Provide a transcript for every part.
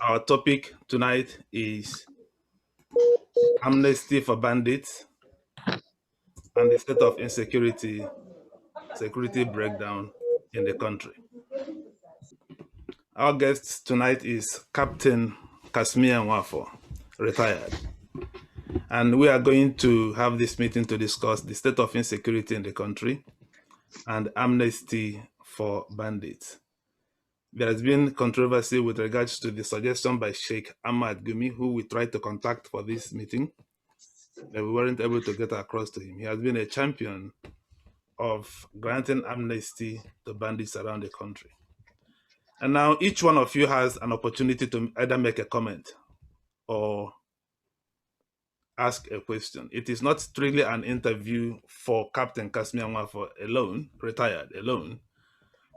Our topic tonight is Amnesty for Bandits and the state of security breakdown in the country. Our guest tonight is Captain Casmir Nwafor, retired. And we are going to have this meeting to discuss the state of insecurity in the country and amnesty for bandits. There has been controversy with regards to the suggestion by Sheikh Ahmad Gumi, who we tried to contact for this meeting, that we weren't able to get across to him. He has been a champion of granting amnesty to bandits around the country. And now each one of you has an opportunity to either make a comment or ask a question. It is not strictly an interview for Captain Casmir Nwafor alone, retired alone,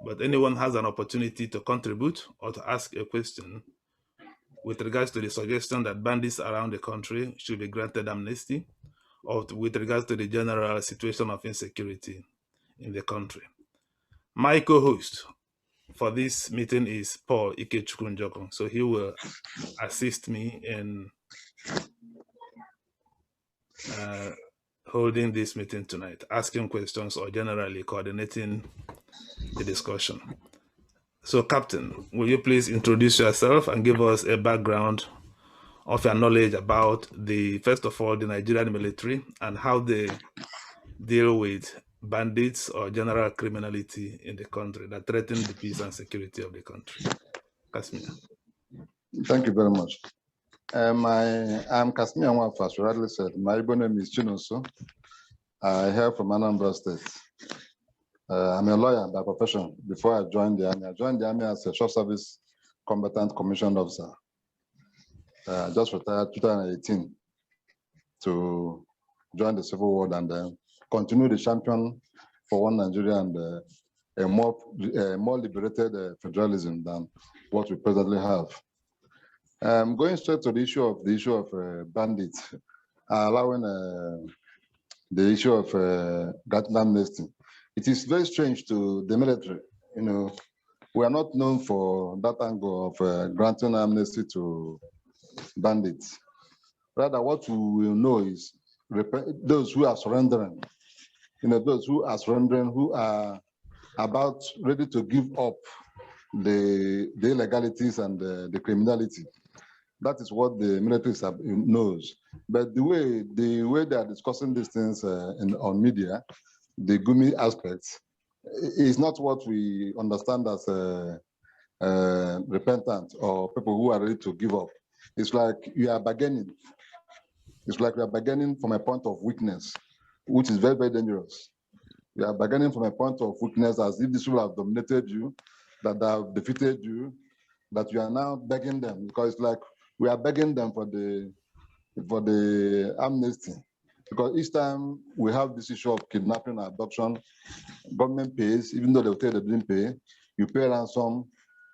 but anyone has an opportunity to contribute or to ask a question with regards to the suggestion that bandits around the country should be granted amnesty, or with regards to the general situation of insecurity in the country. My co-host for this meeting is Paul Ikechukwu Njoko, so he will assist me in holding this meeting tonight, asking questions or generally coordinating the discussion. So, Captain, will you please introduce yourself and give us a background of your knowledge about first of all, the Nigerian military and how they deal with bandits or general criminality in the country that threaten the peace and security of the country? Casmir. Thank you very much. I'm Casmir Nwafor, as you rightly said. My Igbo name is Chinoso. I hail from Anambra State. I'm a lawyer by profession. Before I joined the army as a short service combatant commissioned officer. I just retired 2018 to join the civil war and continue the champion for one Nigeria and a more liberated federalism than what we presently have. Going straight to the issue of bandits, allowing the issue of granting amnesty. It is very strange to the military. You know, we are not known for that angle of granting amnesty to bandits. Rather, what we will know is those who are surrendering. You know, those who are surrendering, who are about ready to give up the illegalities and the criminality. That is what the military knows. But the way they are discussing these things on media, the Gumi aspects, is not what we understand as repentant or people who are ready to give up. It's like you are bargaining. It's like you are bargaining from a point of weakness, which is very, very dangerous. You are bargaining from a point of weakness as if these people have dominated you, that they have defeated you, that you are now begging them, because it's like we are begging them for the amnesty. Because each time we have this issue of kidnapping and abduction, government pays, even though they will tell they didn't pay, you pay ransom,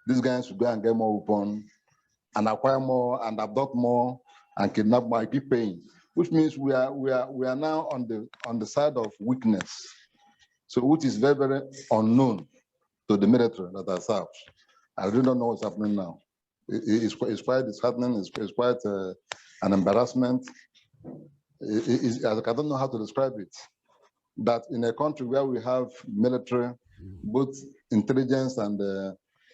these guys will go and get more weapons and acquire more and abduct more and kidnap more, keep paying, which means we are now on the side of weakness. So which is very, very unknown to the military that are served. I really don't know what's happening now. It's quite disheartening, it's quite an embarrassment. I don't know how to describe it. That in a country where we have military, both intelligence and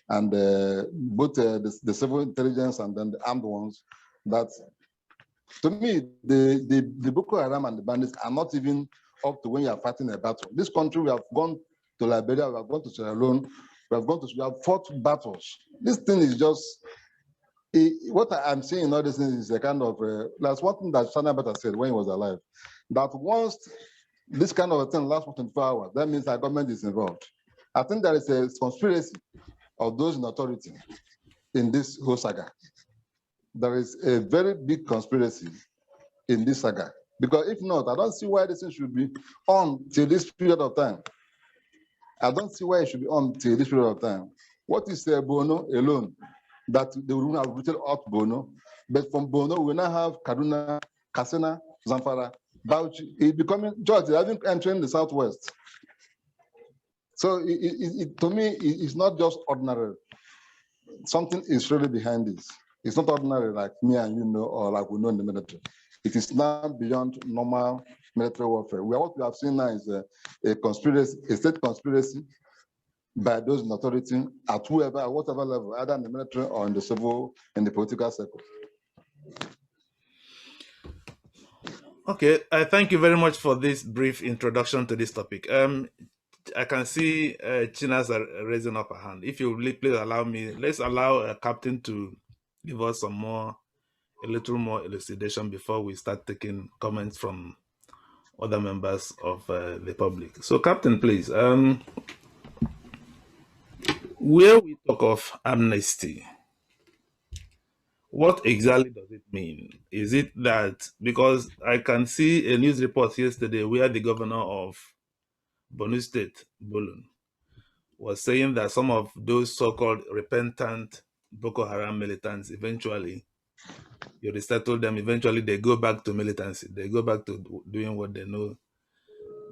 both the civil intelligence and then the armed ones, that to me, the Boko Haram and the bandits are not even up to when you are fighting a battle. This country, we have gone to Liberia, we have gone to Sierra Leone, we have fought battles. This thing is just, what I'm saying in all these things is a kind of, that's one thing that Shana Bata said when he was alive, that once this kind of a thing lasts for 24 hours, that means our government is involved. I think there is a conspiracy of those in authority in this whole saga. There is a very big conspiracy in this saga. Because if not, I don't see why this thing should be on till this period of time. I don't see why it should be on till this period of time. What is Bono alone? That they will have rooted out Bono. But from Bono, we now have Kaduna, Katsina, Zamfara, Bauchi. It's becoming, George, they haven't entered the Southwest. So to me, it's not just ordinary. Something is really behind this. It's not ordinary like me and you know, or like we know in the military. It is now beyond normal military warfare. What we have seen now is a conspiracy, a state conspiracy by those in authority at whatever level, either in the military or in the civil, in the political circle. Okay, thank you very much for this brief introduction to this topic. I can see Chinas are raising up a hand. If you will please allow me, let's allow a captain to give us a little more elucidation before we start taking comments from other members of the public. So, Captain, please, where we talk of amnesty, what exactly does it mean? Is it that, because I can see a news report yesterday where the governor of Borno State, Bolun, was saying that some of those so-called repentant Boko Haram militants, eventually, you resettle them, eventually they go back to militancy. They go back to doing what they know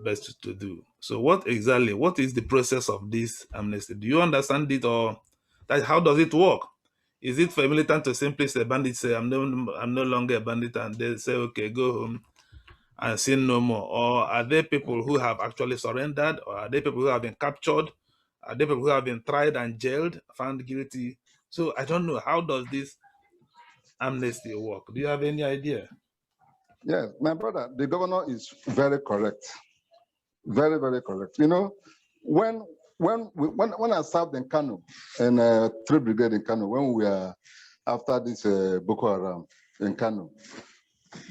best to do. So what is the process of this amnesty? Do you understand it, or how does it work? Is it for a militant to simply say, bandits say, I'm no longer a bandit, and they say, okay, go home and sin no more? Or are there people who have actually surrendered? Or are there people who have been captured? Are there people who have been tried and jailed, found guilty? So I don't know. How does this amnesty work? Do you have any idea? Yes, my brother, the governor is very correct. Very, very correct. You know, when I served in Kano, in 3 Brigade in Kano, when we were after this Boko Haram in Kano,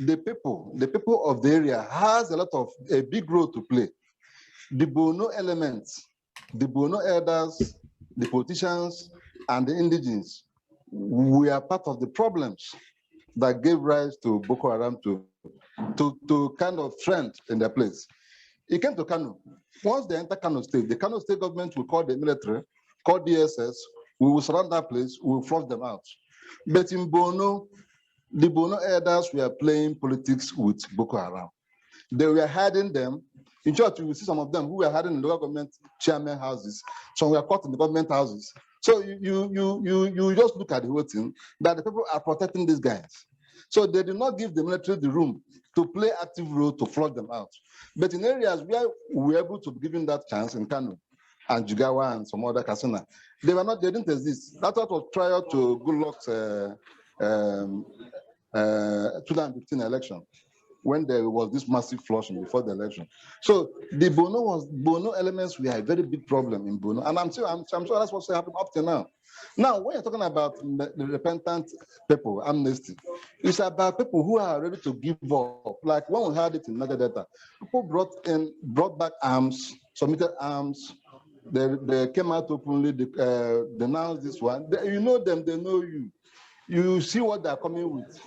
the people of the area has a big role to play. The Bono elements, the Bono elders, the politicians, and the indigenes, we are part of the problems that gave rise to Boko Haram to kind of trend in their place. It came to Kano. Once they enter Kano State, the Kano State government will call the military, call DSS, we will surround that place, we will flush them out. But in Bono, the Bono elders were playing politics with Boko Haram. They were hiding them. In short, you will see some of them who were hiding in local government chairman houses. Some were caught in the government houses. So you just look at the whole thing, that the people are protecting these guys. So they did not give the military the room to play active role to flush them out. But in areas where we were able to be given that chance, in Kano and Jigawa and some other Kasuna, they didn't exist. That's what was prior to Goodluck's 2015 election, when there was this massive flushing before the election. So the Bono elements were a very big problem in Bono, and I'm sure that's what's happening up to now. Now, when you're talking about the repentant people, amnesty, it's about people who are ready to give up. Like when we had it in Niger Delta, people brought back arms, submitted arms. They came out openly, denounced this one. You know them, they know you. You see what they're coming with.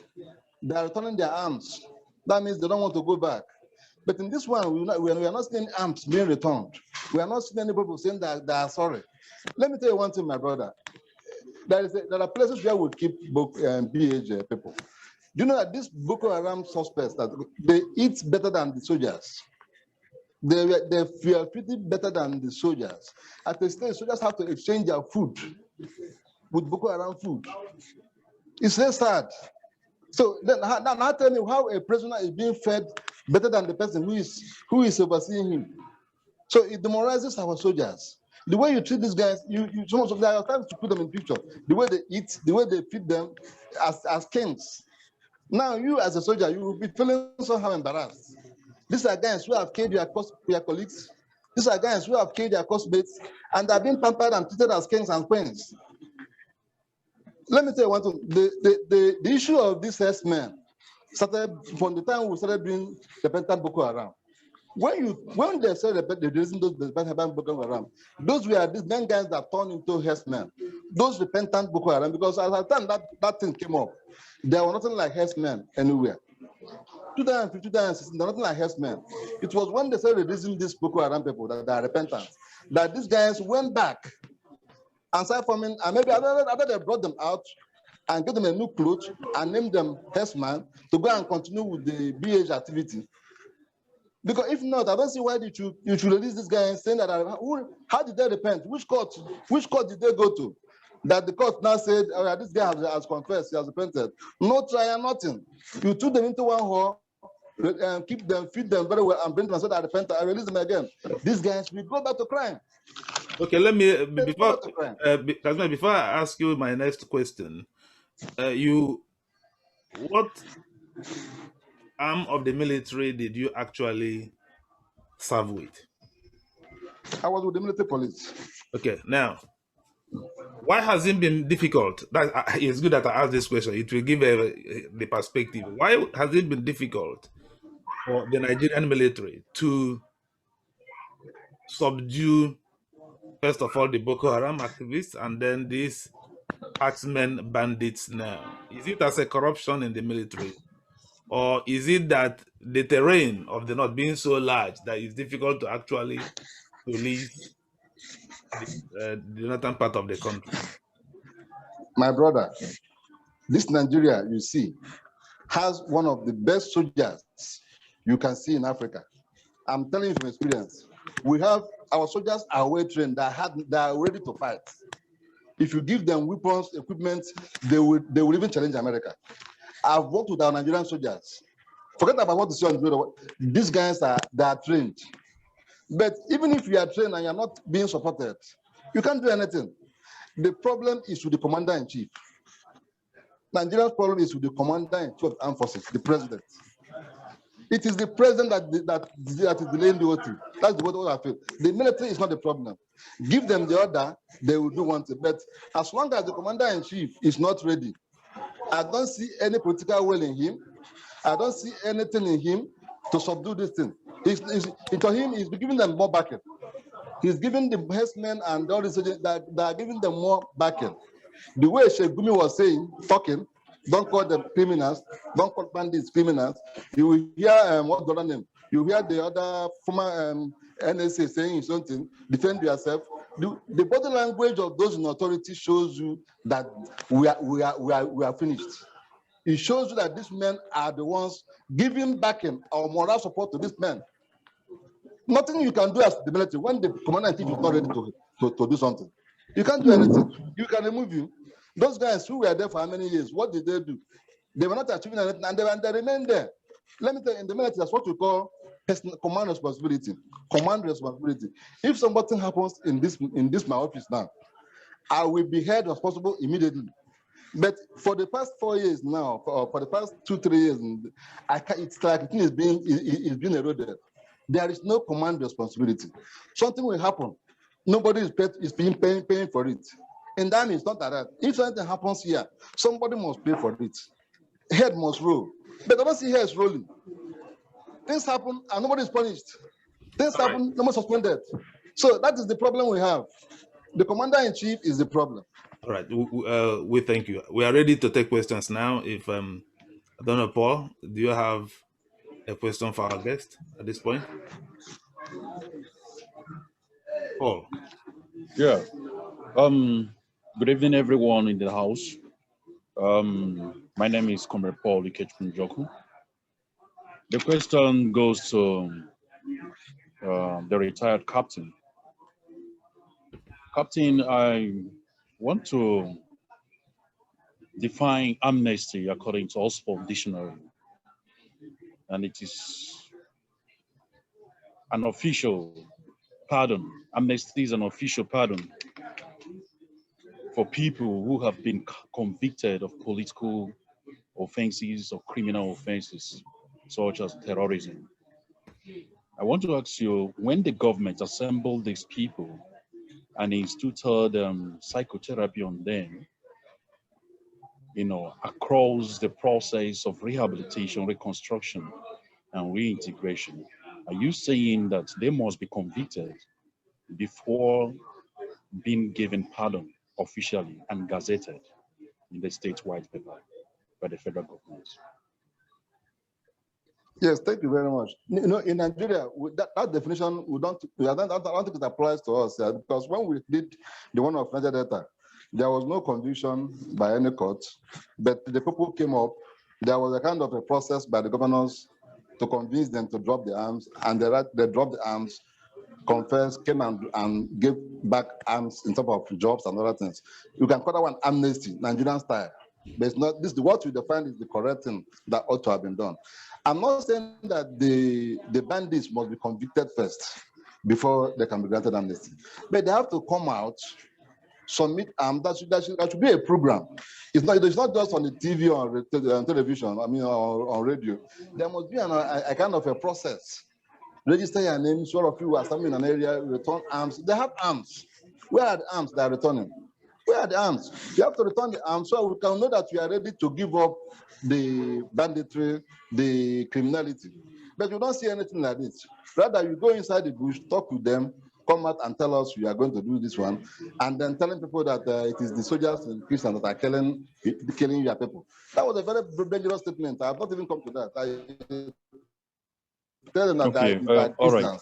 They're returning their arms. That means they don't want to go back. But in this one, we are not seeing arms being returned. We are not seeing any people saying that they are sorry. Let me tell you one thing, my brother. There are places where we keep BH people. Do you know that these Boko Haram suspects, that they eat better than the soldiers? They feel pretty better than the soldiers. At the stage, soldiers have to exchange their food with Boko Haram food. It's very sad. So now tell me how a prisoner is being fed better than the person who is overseeing him. So it demoralizes our soldiers. The way you treat these guys, so much of that, trying to put them in picture. The way they eat, the way they feed them as kings. Now you as a soldier, you will be feeling somehow embarrassed. These are guys who have killed your colleagues. These are guys who have killed their classmates, and they are being pampered and treated as kings and queens. Let me tell you one thing. The issue of these herdsmen started from the time we started doing repentant Boko Haram. When they started releasing those repentant Boko Haram, those were these men guys that turned into herdsmen. Those repentant Boko Haram, because at the time that thing came up, there were nothing like herdsmen anywhere. 2015, 2016, there were nothing like herdsmen. It was when they started releasing these Boko Haram people that are repentant, that these guys went back and started forming, and maybe after they brought them out and gave them a new clothes and named them herdsmen to go and continue with the BH activity. Because if not, I don't see why you should release this guy saying that. How did they repent? Which court did they go to? that the court now said, oh, yeah, this guy has confessed, he has repented. No trial, nothing. You took them into one hall, and keep them, feed them very well, and bring them and say that I repent, I release them again. These guys will go back to crime. Okay, let me before I ask you my next question, what arm of the military did you actually serve with? I was with the military police. Okay, now, why has it been difficult? It's good that I asked this question. It will give the perspective. Why has it been difficult for the Nigerian military to subdue, first of all, the Boko Haram activists and then these herdsmen bandits now? Is it as a corruption in the military? Or is it that the terrain of the north being so large that it's difficult to actually police the northern part of the country? My brother, this Nigeria, you see, has one of the best soldiers you can see in Africa. I'm telling you from experience. We have, our soldiers are well trained, they are ready to fight. If you give them weapons, equipment, they will even challenge America. I've worked with our Nigerian soldiers. Forget about what you see on the video. These guys they are trained. But even if you are trained and you're not being supported, you can't do anything. The problem is with the commander-in-chief. Nigeria's problem is with the commander-in-chief of armed forces, the president. It is the president that is delaying the OT. That's the what I feel. The military is not the problem. Give them the order, they will do one thing. But as long as the commander-in-chief is not ready, I don't see any political will in him. I don't see anything in him to subdue this thing. To him, he's giving them more backing. He's giving the herdsmen and all these that are giving them more backing. The way Sheikh Gumi was saying, talking, don't call them criminals, don't call bandits criminals. You will hear what's the other name? You hear the other former NSA saying something, defend yourself. The body language of those in authority shows you that we are finished. It shows you that these men are the ones giving backing or moral support to these men. Nothing you can do as the military when the commander-in-chief is not ready to do something. You can't do anything. You can remove you. Those guys who were there for how many years, what did they do? They were not achieving anything, and they remained there. Let me tell you, in the military, that's what we call command responsibility. Command responsibility. If something happens in my office now, I will be held responsible immediately. But for the past 4 years now, for the past 2-3 years, it's like it is being eroded. There is no command responsibility. Something will happen. Nobody is paying for it. And that means not like that. If something happens here, somebody must pay for it. Head must roll. But I don't see heads rolling. Things happen and nobody is punished. Things happen, no one suspended. So that is the problem we have. The commander-in-chief is the problem. All right, we thank you. We are ready to take questions now. If I don't know, Paul, do you have a question for our guest at this point? Paul. Yeah. Good evening, everyone in the house. My name is Comrade Paul Capt Nwafor. The question goes to the retired captain. Captain, I want to define amnesty according to Oxford Dictionary, and it is an official pardon. Amnesty is an official pardon for people who have been convicted of political offenses or criminal offenses, such as terrorism. I want to ask you, when the government assembled these people and instituted psychotherapy on them, across the process of rehabilitation, reconstruction, and reintegration, are you saying that they must be convicted before being given pardon officially and gazetted in the state white paper by the federal government? Yes, thank you very much. In Nigeria, that definition, I don't think it applies to us, because when we did the one of Niger Delta, there was no conviction by any court, but the people came up. There was a kind of a process by the governors to convince them to drop the arms, and they dropped the arms. confessed, came and gave back arms in terms of jobs and other things. You can call that one amnesty, Nigerian style. But it's not this. What we define is the correct thing that ought to have been done. I'm not saying that the bandits must be convicted first before they can be granted amnesty, but they have to come out, submit that should be a program. It's not just on the TV or on television. I mean, or on radio. There must be a kind of a process. Register your name. Sort of you are standing in an area, return arms. They have arms. Where are the arms they are returning? Where are the arms? You have to return the arms so we can know that you are ready to give up the banditry, the criminality. But you don't see anything like this. Rather, you go inside the bush, talk with them, come out and tell us you are going to do this one, and then telling people that it is the soldiers and Christians that are killing your people. That was a very dangerous statement. I have not even come to that. I tell them that okay, all right.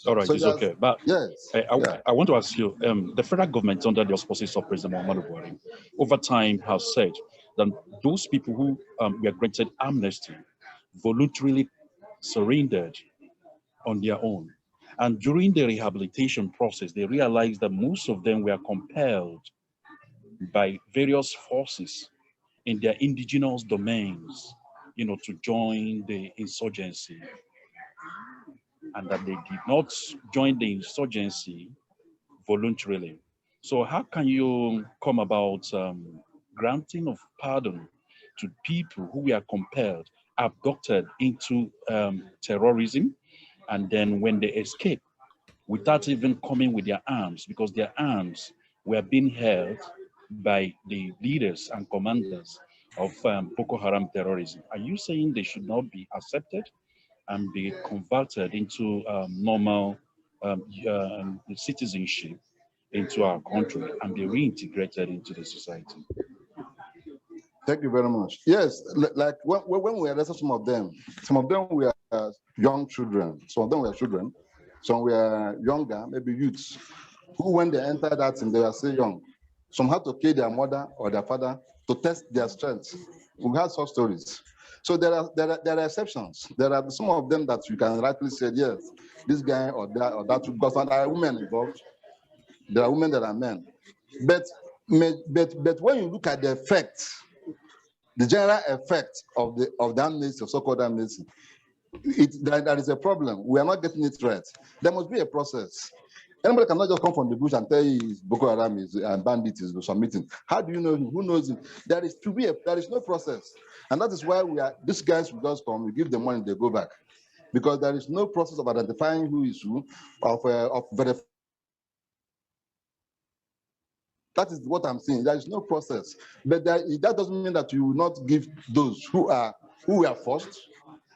All right, soldiers, it's okay. But yes, I want to ask you, the federal government under the auspices of President Muhammadu Buhari over time has said that those people who were granted amnesty voluntarily surrendered on their own. And during the rehabilitation process, they realized that most of them were compelled by various forces in their indigenous domains, to join the insurgency, and that they did not join the insurgency voluntarily. So how can you come about granting of pardon to people who were compelled, abducted into terrorism, and then when they escape, without even coming with their arms, because their arms were being held by the leaders and commanders of Boko Haram terrorism? Are you saying they should not be accepted and be converted into normal citizenship into our country and be reintegrated into the society? Thank you very much. Yes, like when we arrested some of them were young children, some of them were children, some were younger, maybe youths, who when they entered that thing, they were still young. Some had to kill their mother or their father to test their strength. We had such stories. So there are exceptions. There are some of them that you can rightly say, yes, this guy or that, because there are women involved. There are women that are men. But when you look at the effect, the general effect of the amnesty, of so-called amnesty, there is a problem. We are not getting it right. There must be a process. Anybody cannot just come from the bush and tell you Boko Haram and Bandits is submitting. How do you know him? Who knows him? There is no process. And that is why these guys will just come, we give them money, they go back. Because there is no process of identifying who is who, of verifying. That is what I'm saying. There is no process. But that doesn't mean that you will not give those who are forced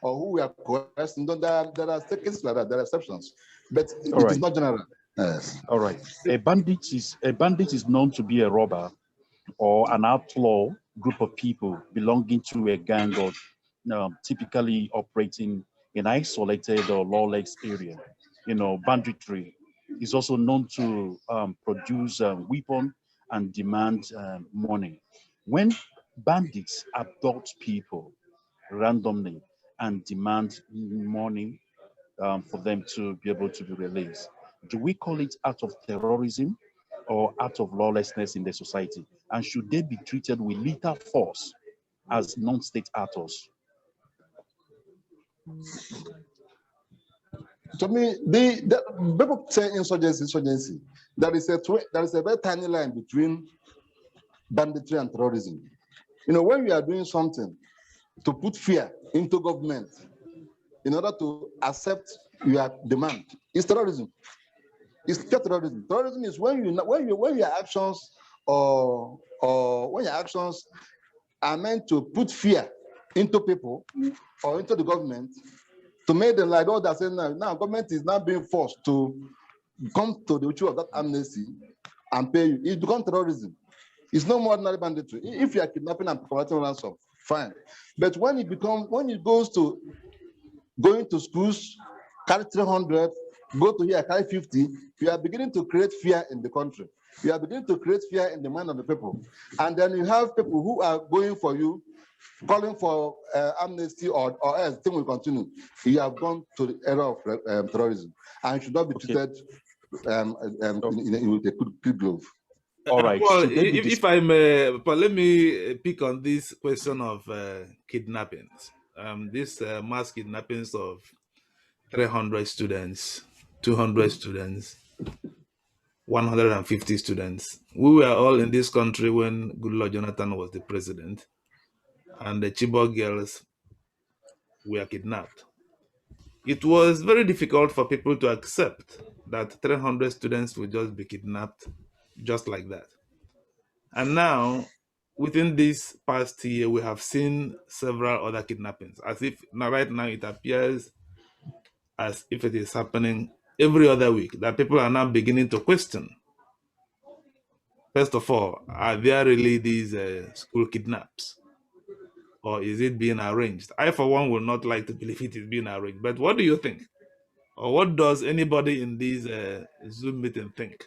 or who are coerced. There are cases like that, there are exceptions. But it is not general. Yes. All right. A bandit is known to be a robber or an outlaw group of people belonging to a gang or typically operating in isolated or lawless area. Banditry is also known to produce weapon and demand money. When bandits abduct people randomly and demand money for them to be able to be released, do we call it act of terrorism or act of lawlessness in the society? And should they be treated with lethal force as non-state actors? To me, the people say insurgency. There is a very tiny line between banditry and terrorism. When you are doing something to put fear into government in order to accept your demand, it's terrorism. It's terrorism. Terrorism is when your actions or when your actions are meant to put fear into people or into the government to make them like all that saying now government is now being forced to come to the issue of that amnesty and pay you. It becomes terrorism. It's no more ordinary banditry. If you are kidnapping and collecting ransom, fine. But when it goes to going to schools, carry 300, go to here, carry 50, you are beginning to create fear in the country. You are beginning to create fear in the mind of the people. And then you have people who are going for you, calling for amnesty or else thing will continue. You have gone to the era of terrorism and should not be treated with a kid glove. All right. Well, Should they be if I may, but let me pick on this question of kidnappings. This mass kidnappings of 300 students, 200 students, 150 students. We were all in this country when Goodluck Jonathan was the president, and the Chibok girls were kidnapped. It was very difficult for people to accept that 300 students would just be kidnapped just like that. And now, within this past year, we have seen several other kidnappings, as if now, right now, it appears as if it is happening every other week, that people are now beginning to question. First of all, are there really these school kidnaps? Or is it being arranged? I, for one, would not like to believe it is being arranged. But what do you think? Or what does anybody in this Zoom meeting think?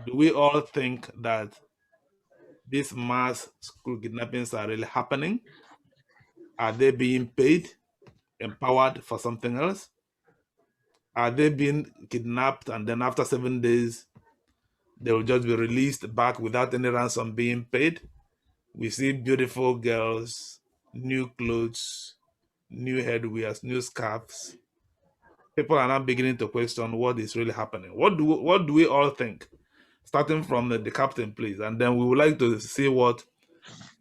Do we all think that these mass school kidnappings are really happening? Are they being paid, empowered for something else? Are they being kidnapped and then after 7 days, they will just be released back without any ransom being paid? We see beautiful girls, new clothes, new headwears, new scarves. People are now beginning to question what is really happening. What do we all think? Starting from the captain, please, and then we would like to see what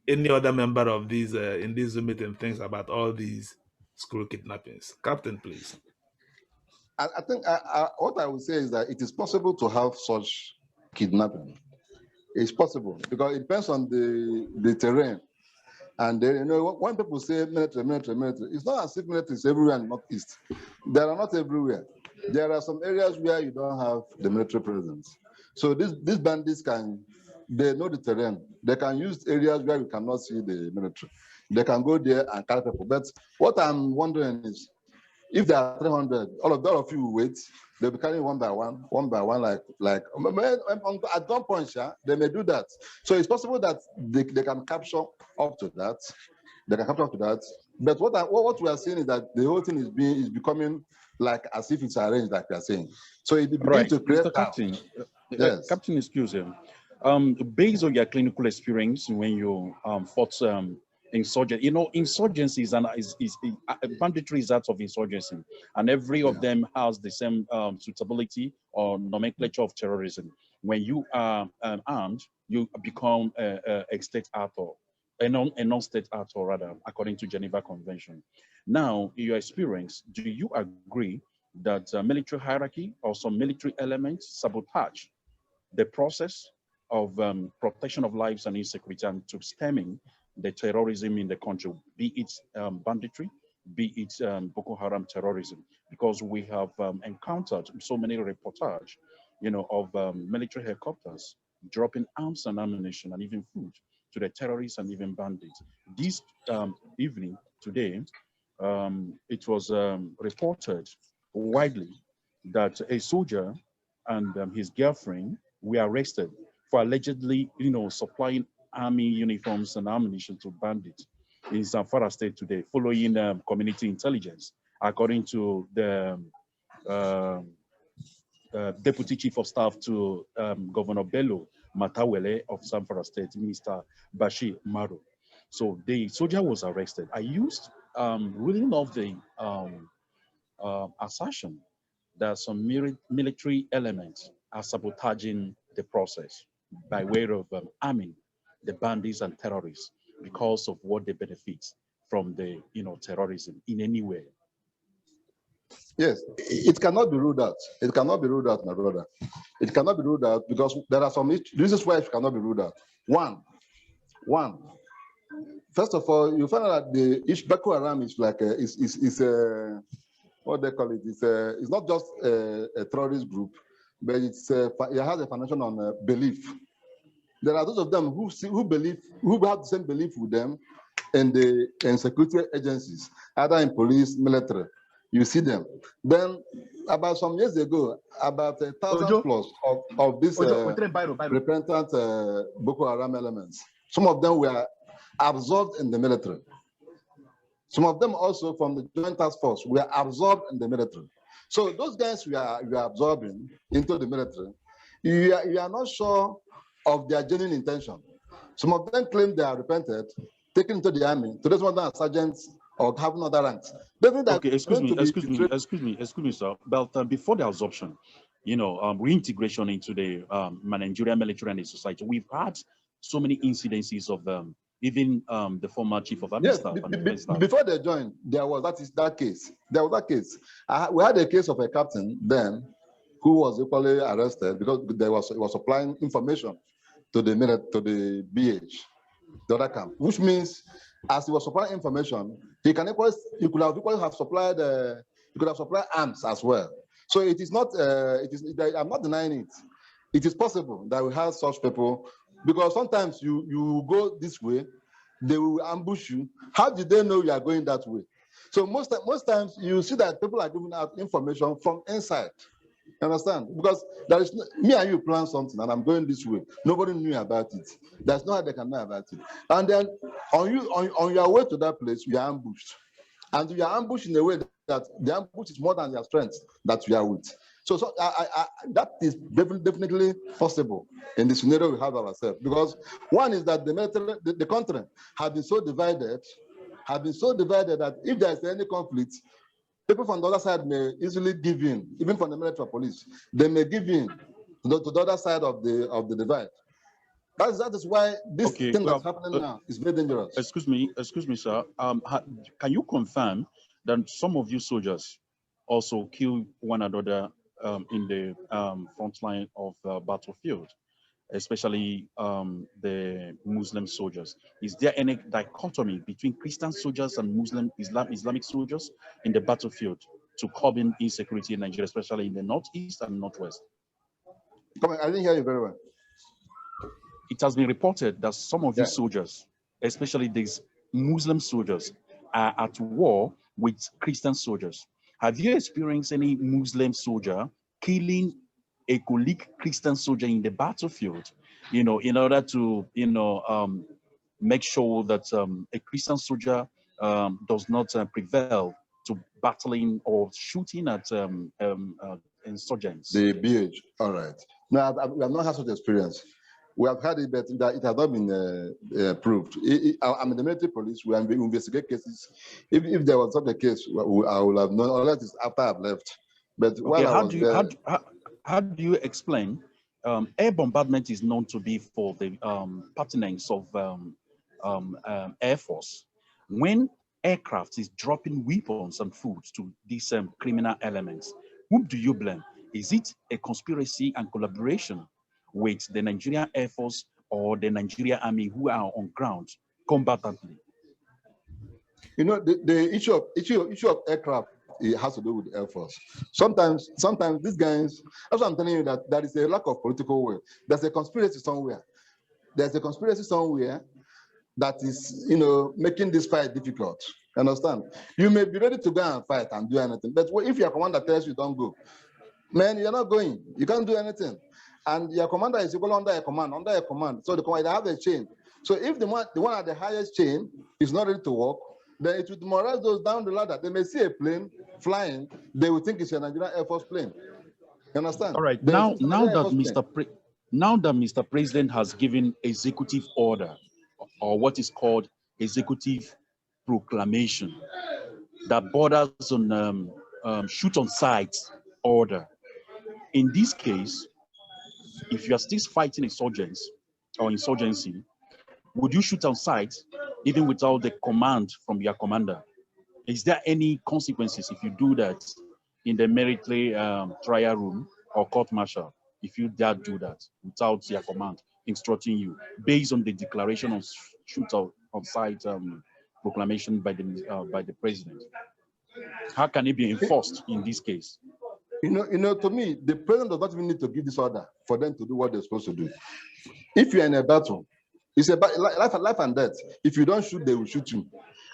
any other member of these in this Zoom meeting thinks about all these school kidnappings. Captain, please. I think what I would say is that it is possible to have such kidnapping. It's possible because it depends on the terrain. And then, when people say military, it's not as if military is everywhere in the Northeast. They are not everywhere. There are some areas where you don't have the military presence. So these bandits they know the terrain. They can use areas where you cannot see the military. They can go there and carry people. But what I'm wondering is, if there are 300, all of you will wait. They'll be carrying one by one, like at one point, they may do that. So it's possible that they can capture up to that. They can capture up to that. But what we are seeing is that the whole thing is becoming like as if it's arranged, like we are saying. So it begins to create. Mr. Captain, yes. Captain, excuse me. Based on your clinical experience when you fought insurgency, insurgency banditry is that of insurgency, and every of them has the same suitability or nomenclature of terrorism. When you are armed, you become a state actor, a non-state actor rather, according to Geneva Convention. Now, in your experience, do you agree that military hierarchy or some military elements sabotage the process of protection of lives and insecurity and to stemming the terrorism in the country, be it banditry, be it Boko Haram terrorism? Because we have encountered so many reportages, of military helicopters dropping arms and ammunition and even food to the terrorists and even bandits. This evening, today, it was reported widely that a soldier and his girlfriend were arrested for allegedly, supplying army uniforms and ammunition to bandits in Zamfara State today, following community intelligence, according to the Deputy Chief of Staff to Governor Bello Matawele of Zamfara State, Mr. Bashir Maro. So the soldier was arrested. I used reading of the assertion that some military elements are sabotaging the process by way of arming the bandits and terrorists because of what they benefit from the terrorism in any way. Yes, it cannot be ruled out. It cannot be ruled out, my brother. It cannot be ruled out because there are some reasons why it cannot be ruled out. One, first of all, you find out that Boko Haram is like what they call it. It's not just a terrorist group, but it has a foundation on belief. There are those of them who have the same belief with them in security agencies, either in police, military. You see them. Then about some years ago, about 1,000 plus of these repentant Boko Haram elements, some of them were absorbed in the military. Some of them also from the Joint Task Force were absorbed in the military. So those guys we are absorbing into the military, you are not sure of their genuine intention. Some of them claim they are repented, taken into the army. To those ones sergeants or having other ranks. Okay, excuse me, sir. But before the absorption, reintegration into the Nigerian military and the society, we've had so many incidences of even the former chief of Amnesty. Yes, before they joined, there was that case. We had a case of a captain then who was equally arrested because he was supplying information to the BH, the other camp, which means as he was supplying information, he could have supplied arms as well. So it is not. I'm not denying it. It is possible that we have such people because sometimes you go this way, they will ambush you. How did they know you are going that way? So most times you see that people are giving out information from inside. You understand? Because there is me and you plan something, and I'm going this way. Nobody knew about it. There's no how they can know about it. And then on your way to that place, you are ambushed, and you are ambushed in a way that the ambush is more than your strength that you are with. So that is definitely possible in the scenario we have ourselves. Because one is that the country has been so divided, that if there is any conflict, people from the other side may easily give in, even from the military police. They may give in to the other side of the divide. That is why this thing that's happening now is very dangerous. Excuse me, sir. Can you confirm that some of you soldiers also kill one another in the front line of the battlefield, especially the Muslim soldiers? Is there any dichotomy between Christian soldiers and Islamic soldiers in the battlefield to curb insecurity in Nigeria, especially in the northeast and northwest? Come on, I didn't hear you very well. It has been reported that some of these soldiers, especially these Muslim soldiers, are at war with Christian soldiers. Have you experienced any Muslim soldier killing a colleague Christian soldier in the battlefield, in order to, make sure that a Christian soldier does not prevail to battling or shooting at insurgents? The BH, all right. No, we have not had such experience. We have had it, but it has not been proved. I'm in the military police. We investigate cases. If there was such a case, I would have known, unless it's after I've left. But how do you explain air bombardment is known to be for the pertinence of Air Force? When aircraft is dropping weapons and food to these criminal elements, whom do you blame? Is it a conspiracy and collaboration with the Nigerian Air Force or the Nigerian Army who are on ground combatantly? The issue of aircraft, it has to do with the Air Force. Sometimes these guys, that's what I'm telling you, that there is a lack of political will. There's a conspiracy somewhere. There's a conspiracy somewhere that is, making this fight difficult. You understand? You may be ready to go and fight and do anything, but if your commander tells you don't go, man, you're not going. You can't do anything. And your commander is equal under a command. So the commander have a chain. So if the one at the highest chain is not ready to work, then it will demoralize those down the ladder. They may see a plane flying, they will think it's a Nigerian Air Force plane. You understand? All right. Now that Mr. President has given executive order, or what is called executive proclamation, that borders on shoot on sight order. In this case, if you are still fighting insurgents or insurgency, would you shoot on sight even without the command from your commander? Is there any consequences if you do that in the military trial room or court martial, if you dare do that without your command instructing you, based on the declaration of shoot on sight proclamation by the president? How can it be enforced in this case? To me, the president does not even need to give this order for them to do what they're supposed to do. If you're in a battle, it's about life and death. If you don't shoot, they will shoot you.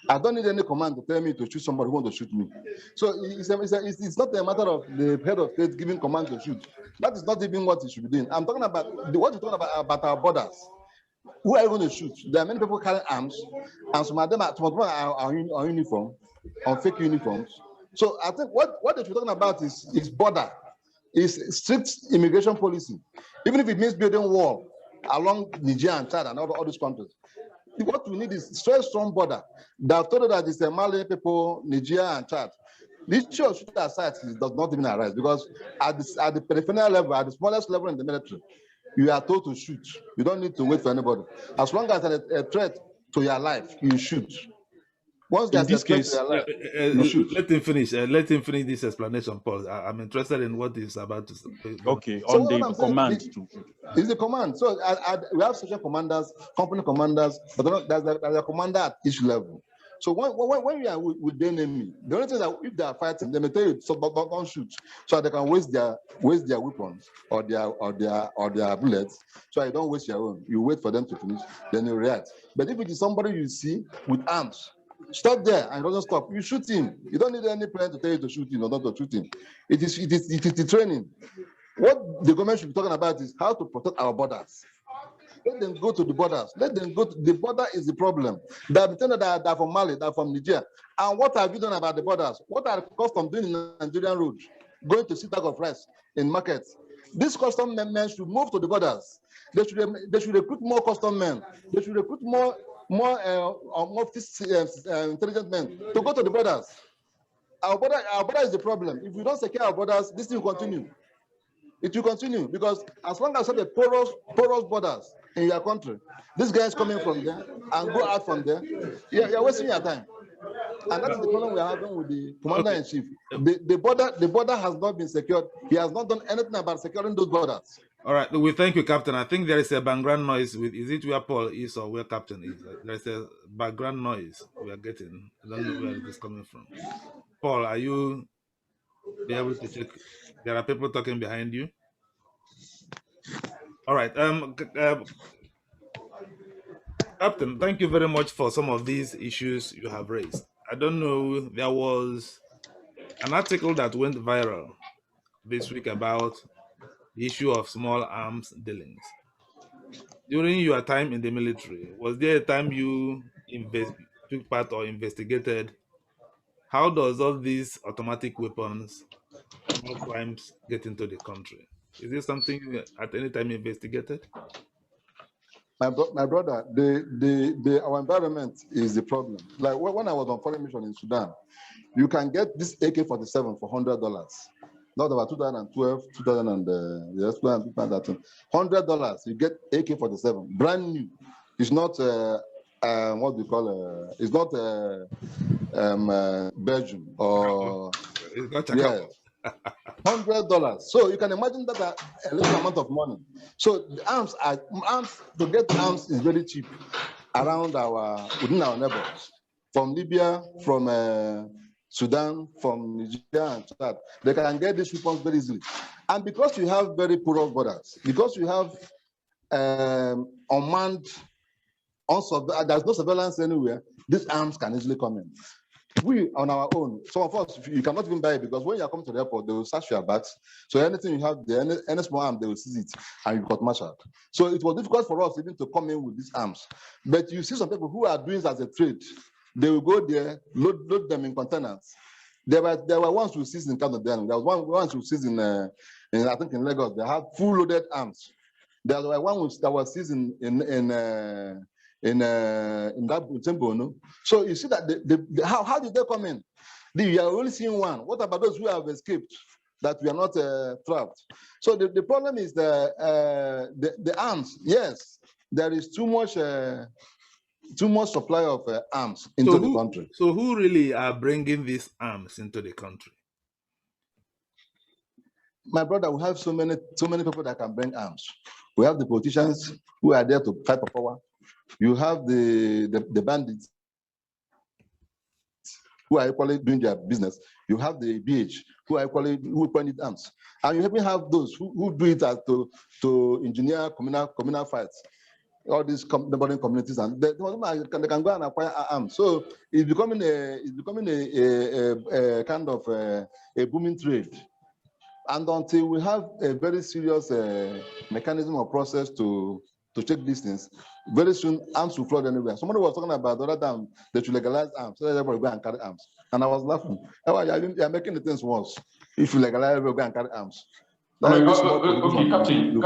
I don't need any command to tell me to shoot somebody who wants to shoot me. So it's not a matter of the head of state giving command to shoot. That is not even what he should be doing. I'm talking about what you're talking about our borders. Who are you going to shoot? There are many people carrying arms, and some of them are on uniform, on fake uniforms. So I think what they're talking about is border, is strict immigration policy. Even if it means building wall along Niger and Chad and all these countries. What we need is very strong border. They've told us that it's the Mali people, Niger and Chad. The issue of shooting aside does not even arise because at the peripheral level, at the smallest level in the military, you are told to shoot. You don't need to wait for anybody. As long as there's a threat to your life, you shoot. Once there's a threat to your life, you shoot. Let him finish. Let him finish this explanation, Paul. I'm interested in what he's about to say. Okay, So on the command. It's the command. So we have section commanders, company commanders, but there's a commander at each level. So when we are with the enemy, the only thing that if they are fighting, they may tell you, so don't shoot, so they can waste their weapons or their bullets, so you don't waste your own. You wait for them to finish, then you react. But if it is somebody you see with arms, stop there and doesn't stop. You shoot him. You don't need any plan to tell you to shoot him or not to shoot him. It is the training. What the government should be talking about is how to protect our borders. Let them go to the borders. Let them go to the border is the problem. They are pretending that they're from Mali, they're from Niger. And what have you done about the borders? What are customs doing in Nigerian road? Going to see bag of rice in markets. These custom men should move to the borders. They should recruit more custom men. They should recruit more intelligent men to go to the borders. Our border is the problem. If we don't secure our borders, this will continue. It will continue because as long as you have the porous borders in your country, this guy is coming from there and go out from there, you're wasting your time. And that's the problem we are having with the commander-in-chief. The border has not been secured. He has not done anything about securing those borders. All right, we thank you, Captain. I think there is a background noise. Is it where Paul is or where Captain is? There's a background noise we are getting. I don't know where it is coming from. Paul, are you able to check? There are people talking behind you. All right. Captain, thank you very much for some of these issues you have raised. I don't know, there was an article that went viral this week about the issue of small arms dealings. During your time in the military, was there a time you took part or investigated? How does all these automatic weapons, small crimes get into the country? Is this something you at any time investigated? My brother, our environment is the problem. Like when I was on foreign mission in Sudan, you can get this AK-47 for $100. Not about 2012, 2013, $100. You get AK-47, brand new. It's not what we call it's not Belgium or It's got $100. So you can imagine that a little amount of money. So the arms to get arms is very cheap within our neighbors, from Libya, from Sudan, from Nigeria and Chad. They can get these weapons very easily. And because you have very porous borders, because you have unmanned, there's no surveillance anywhere, these arms can easily come in. We, on our own, some of us, you cannot even buy it because when you come to the airport, they will search your bags. So anything you have there, any small arm, they will seize it and you got marshaled. So it was difficult for us even to come in with these arms. But you see some people who are doing it as a trade. They will go there, load them in containers. There were ones who seized in Canada. There was one who seized in I think in Lagos. They had full loaded arms. There were one that was seized in that temple, no? So you see that how did they come in? You are only seeing one. What about those who have escaped that we are not trapped? So the problem is the arms. Yes, there is too much supply of arms into the country. So who really are bringing these arms into the country? My brother, we have so many people that can bring arms. We have the politicians who are there to fight for power. You have the bandits who are equally doing their business. You have the BH who need arms. And you even have those who do it as to engineer communal fights. all these neighboring communities, and they can go and acquire arms. So it's becoming a kind of a booming trade. And until we have a very serious mechanism or process to check these things, very soon arms will flood anywhere. Somebody was talking about the other time they should legalize arms, so everybody go and carry arms. And I was laughing. You're making the things worse if you legalize, everybody go and carry arms. Okay, Captain,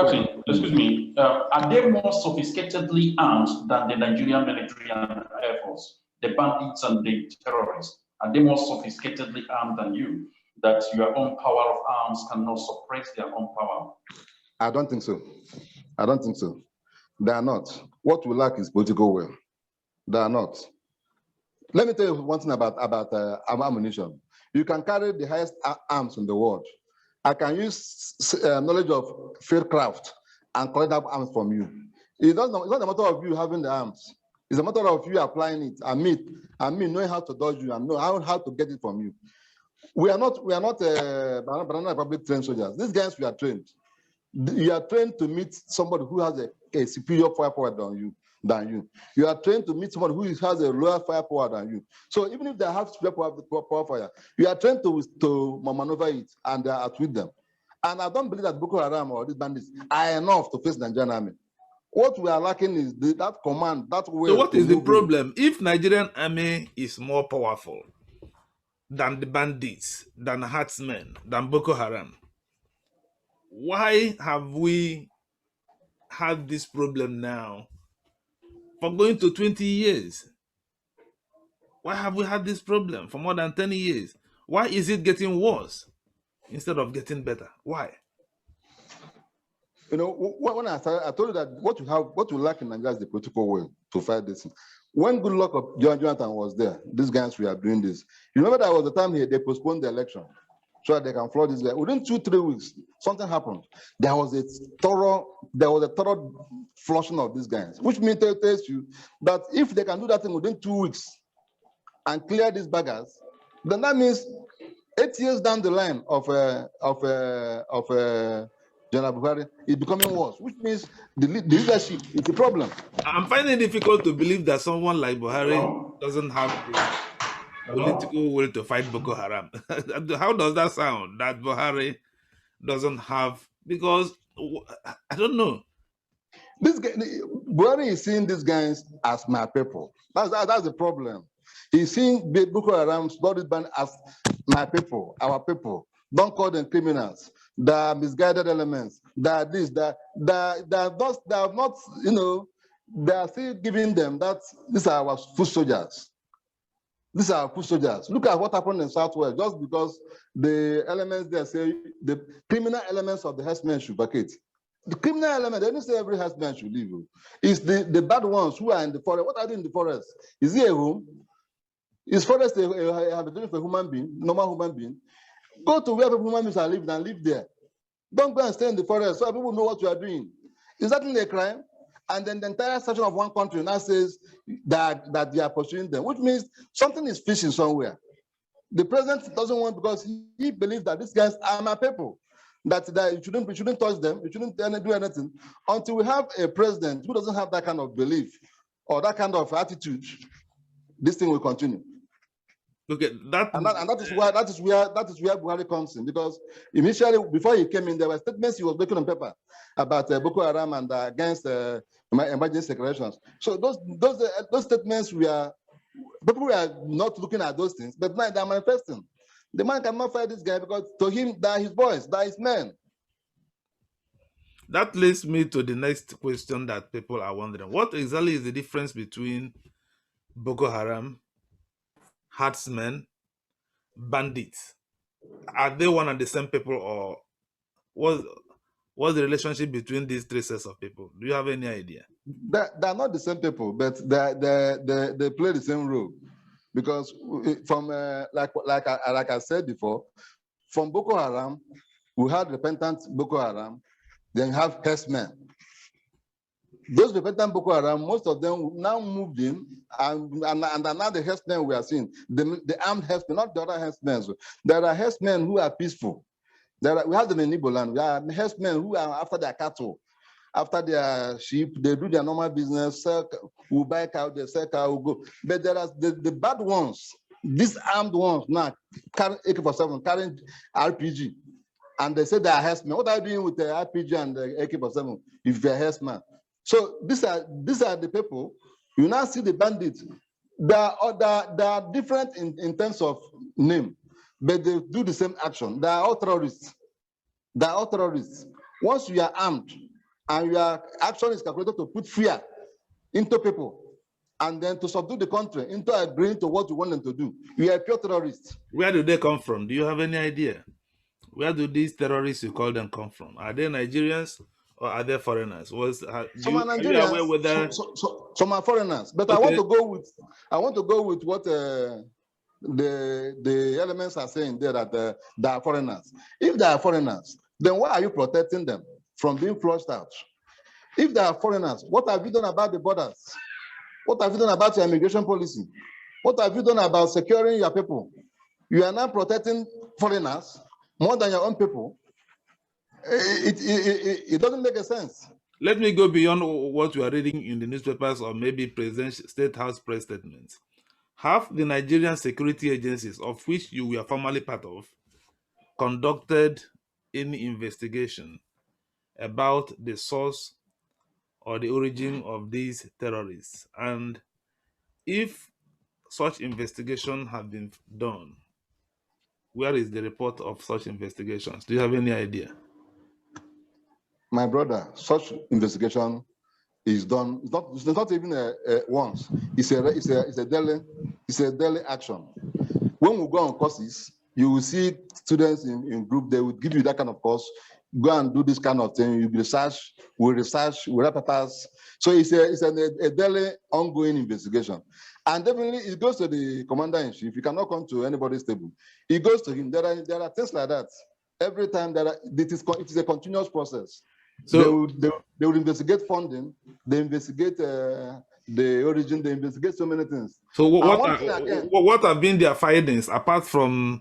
excuse me. Are they more sophisticatedly armed than the Nigerian military and Air Force, the bandits and the terrorists? Are they more sophisticatedly armed than you, that your own power of arms cannot suppress their own power? I don't think so. I don't think so. They are not. What we lack is political will. They are not. Let me tell you one thing about ammunition. You can carry the highest arms in the world. I can use knowledge of fieldcraft and collect that arms from you. It's not a matter of you having the arms. It's a matter of you applying it and me knowing how to dodge you and know how to get it from you. We are not Banana Republic trained soldiers. These guys, we are trained. You are trained to meet somebody who has a superior firepower than you. You are trained to meet somebody who has a lower firepower than you. So even if they have superior power fire, you are trained to maneuver it and outwit them. And I don't believe that Boko Haram or these bandits are enough to face the Nigerian army. What we are lacking is that command, that way. So what is the problem? If Nigerian army is more powerful than the bandits, than herdsmen, than Boko Haram, why have we had this problem now for going to 20 years? Why have we had this problem for more than 10 years? Why is it getting worse instead of getting better? Why? You know, when I started, I told you that what you lack in Nigeria is the political will to fight this. When good luck of Jonathan was there, these guys were doing this. You remember that was the time they postponed the election so that they can flood this guy. Within 2-3 weeks, something happened. There was a thorough flushing of these guys, which means tells you that if they can do that thing within 2 weeks and clear these baggers, then that means 8 years down the line of General Buhari is becoming worse, which means the leadership is a problem. I'm finding it difficult to believe that someone like Buhari doesn't have the political will to fight Boko Haram. How does that sound? That Buhari doesn't have, because I don't know. Buhari is seeing these guys as my people. That's the problem. He's seeing Boko Haram, bloody band as my people, our people. Don't call them criminals. The misguided elements. That this, that they are not, you know, they are still giving them that these are our foot soldiers. These are our foot soldiers. Look at what happened in Southwest, just because the elements there say the criminal elements of the herdsmen should vacate. The criminal element, they didn't say every herdsman should leave. It's the bad ones who are in the forest. What are they in the forest? Is it a home? Is forest a habitation for a human being, normal human being? Go to where human beings are living and live there. Don't go and stay in the forest so people know what you are doing. Is that a crime? And then the entire section of one country now says that they are pursuing them, which means something is fishing somewhere. The president doesn't want, because he believes that these guys are my people, that we shouldn't touch them, we shouldn't do anything until we have a president who doesn't have that kind of belief or that kind of attitude. This thing will continue. Okay, that is where Buhari comes in, because initially, before he came in, there were statements he was making on paper about Boko Haram and against emergency declarations. So those statements people were not looking at those things, but now they're manifesting. The man cannot fight this guy because to him, they are his boys, they are his men. That leads me to the next question that people are wondering. What exactly is the difference between Boko Haram, herdsmen, bandits? Are they one and the same people, or what's the relationship between these three sets of people? Do you have any idea? They're not the same people, but they play the same role. Because from like I said before, from Boko Haram, we had repentant Boko Haram, then you have herdsmen. Those repentant Boko Haram, most of them now moved in, and now the herdsmen we are seeing, the armed herdsmen, not the other herdsmen. So there are herdsmen who are peaceful. We have them in Igbo land. We have herdsmen who are after their cattle. after their sheep, they do their normal business, will buy cow, they sell cow, will go. But there are the bad ones, these armed ones now, carrying AK-47, carrying RPG, and they say they are herdsmen. What are you doing with the RPG and the AK-47 if you're a herdsman? So these are the people. You now see the bandits. They are different in terms of name, but they do the same action. They are all terrorists. They are all terrorists. Once you are armed and your action is calculated to put fear into people and then to subdue the country into agreeing to what you want them to do, you are a pure terrorist. Where do they come from? Do you have any idea? Where do these terrorists, you call them, come from? Are they Nigerians or are they foreigners? Some are Nigerians, some are foreigners. But okay. I want to go with what the elements are saying there, that they are foreigners. If they are foreigners, then why are you protecting them from being flushed out? If they are foreigners, what have you done about the borders? What have you done about your immigration policy? What have you done about securing your people? You are now protecting foreigners more than your own people. It doesn't make a sense. Let me go beyond what you are reading in the newspapers or maybe State House press statements. Have the Nigerian security agencies, of which you were formerly part of, conducted any investigation about the source or the origin of these terrorists? And if such investigation have been done, where is the report of such investigations? Do you have any idea? My brother, such investigation is done. It's not even once. It's a daily action. When we go on courses, you will see students in group. They will give you that kind of course. Go and do this kind of thing. You research, we repertoire. So it's a daily ongoing investigation. And definitely it goes to the commander-in-chief. You cannot come to anybody's table. It goes to him. There are things like that. Every time it is a continuous process. So they will investigate funding, they investigate the origin, they investigate so many things. So what have been their findings, apart from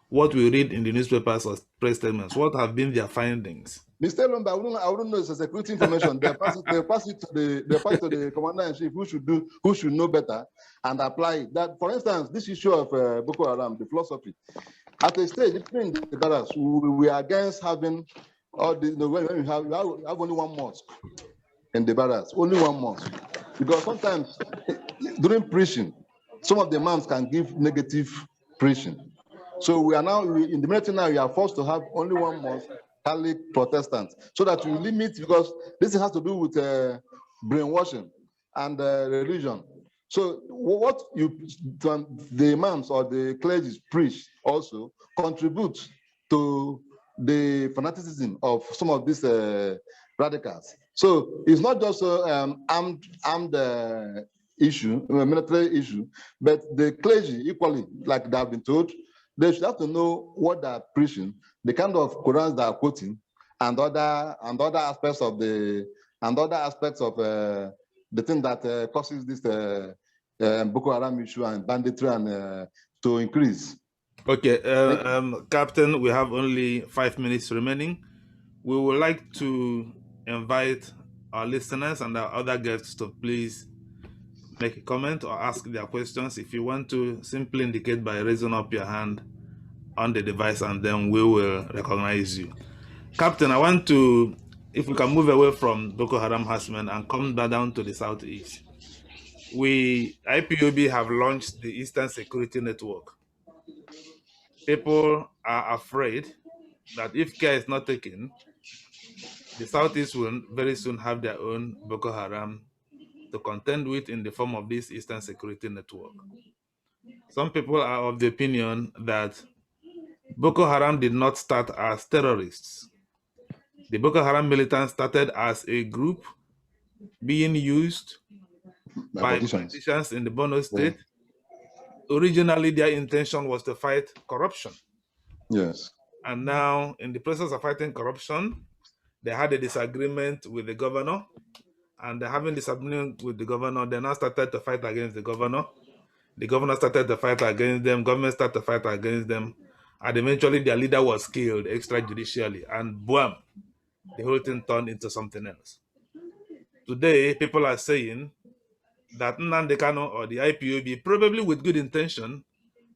what we read in the newspapers or press statements? What have been their findings? Mr. Lumba, I wouldn't know. It's a security information. They pass it to the commander-in-chief, who should know better and apply it. That, for instance, this issue of Boko Haram, the philosophy. At a stage, between the brothers, we are against having all the, when we have only one mosque in the barracks, only one mosque. Because sometimes during preaching, some of the imams can give negative preaching. So we are now, in the military now, we are forced to have only one mosque, Catholic Protestant, so that we limit, because this has to do with brainwashing and religion. So what the imams or the clergy preach also contributes to the fanaticism of some of these radicals. So it's not just armed issue, military issue, but the clergy equally, like they have been told, they should have to know what they are preaching, the kind of Qurans they are quoting, and other aspects of the thing that causes this Boko Haram issue and banditry and to increase. Okay, Captain, we have only 5 minutes remaining. We would like to invite our listeners and our other guests to please make a comment or ask their questions. If you want to, simply indicate by raising up your hand on the device, and then we will recognize you. Captain, I want to, if we can move away from Boko Haram harassment and come back down to the southeast. IPOB have launched the Eastern Security Network. People are afraid that if care is not taken, the Southeast will very soon have their own Boko Haram to contend with in the form of this Eastern Security Network. Some people are of the opinion that Boko Haram did not start as terrorists. The Boko Haram militants started as a group being used by politicians in the Borno State. Yeah. Originally, their intention was to fight corruption. Yes. And now, in the process of fighting corruption, they had a disagreement with the governor. And having disagreement with the governor, they now started to fight against the governor. The governor started to fight against them. Government started to fight against them. And eventually, their leader was killed extrajudicially. And boom, the whole thing turned into something else. Today, people are saying that Nnamdi Kanu or the IPOB, probably with good intention,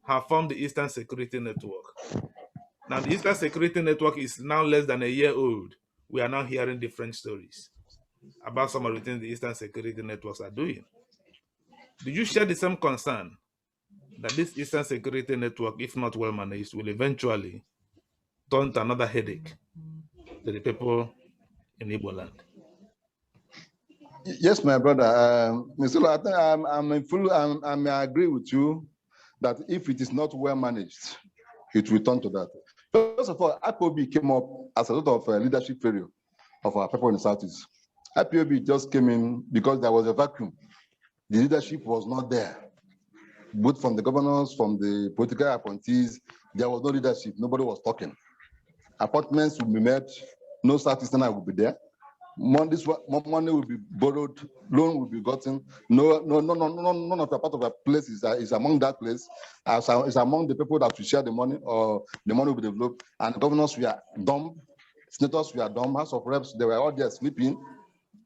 have formed the Eastern Security Network. Now, the Eastern Security Network is now less than a year old. We are now hearing different stories about some of the things the Eastern Security Networks are doing. Do you share the same concern that this Eastern Security Network, if not well managed, will eventually turn to another headache to the people in Igbo land? Yes, my brother. Mr. Lo, I think I agree with you that if it is not well managed, it will turn to that. First of all, IPOB came up as a result of leadership failure of our people in the Southeast. IPOB just came in because there was a vacuum. The leadership was not there, both from the governors, from the political appointees. There was no leadership. Nobody was talking. Appointments will be made. No Southeasterner will be there. Money will be borrowed, loan will be gotten. None of the part of a place is among that place. Is among the people that will share the money, or the money will be developed. And the governors were dumb, senators were dumb, House of Reps, they were all there sleeping.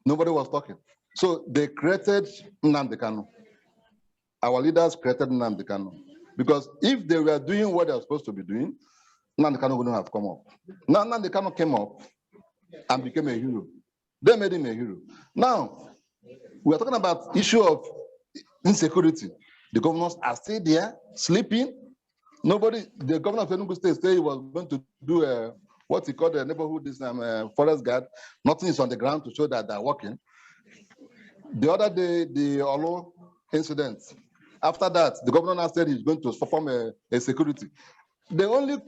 Nobody was talking. So they created Nnamdi Kanu. Our leaders created Nnamdi Kanu. Because if they were doing what they were supposed to be doing, Nnamdi Kanu wouldn't have come up. Now Nnamdi Kanu came up and became a hero. They made him a hero. Now, we're talking about issue of insecurity. The governors are still there, sleeping. Nobody, the governor of Enugu State said he was going to do what he called the neighborhood forest guard. Nothing is on the ground to show that they're working. The other day, the Olo incident. After that, the governor said he's going to perform a security. They only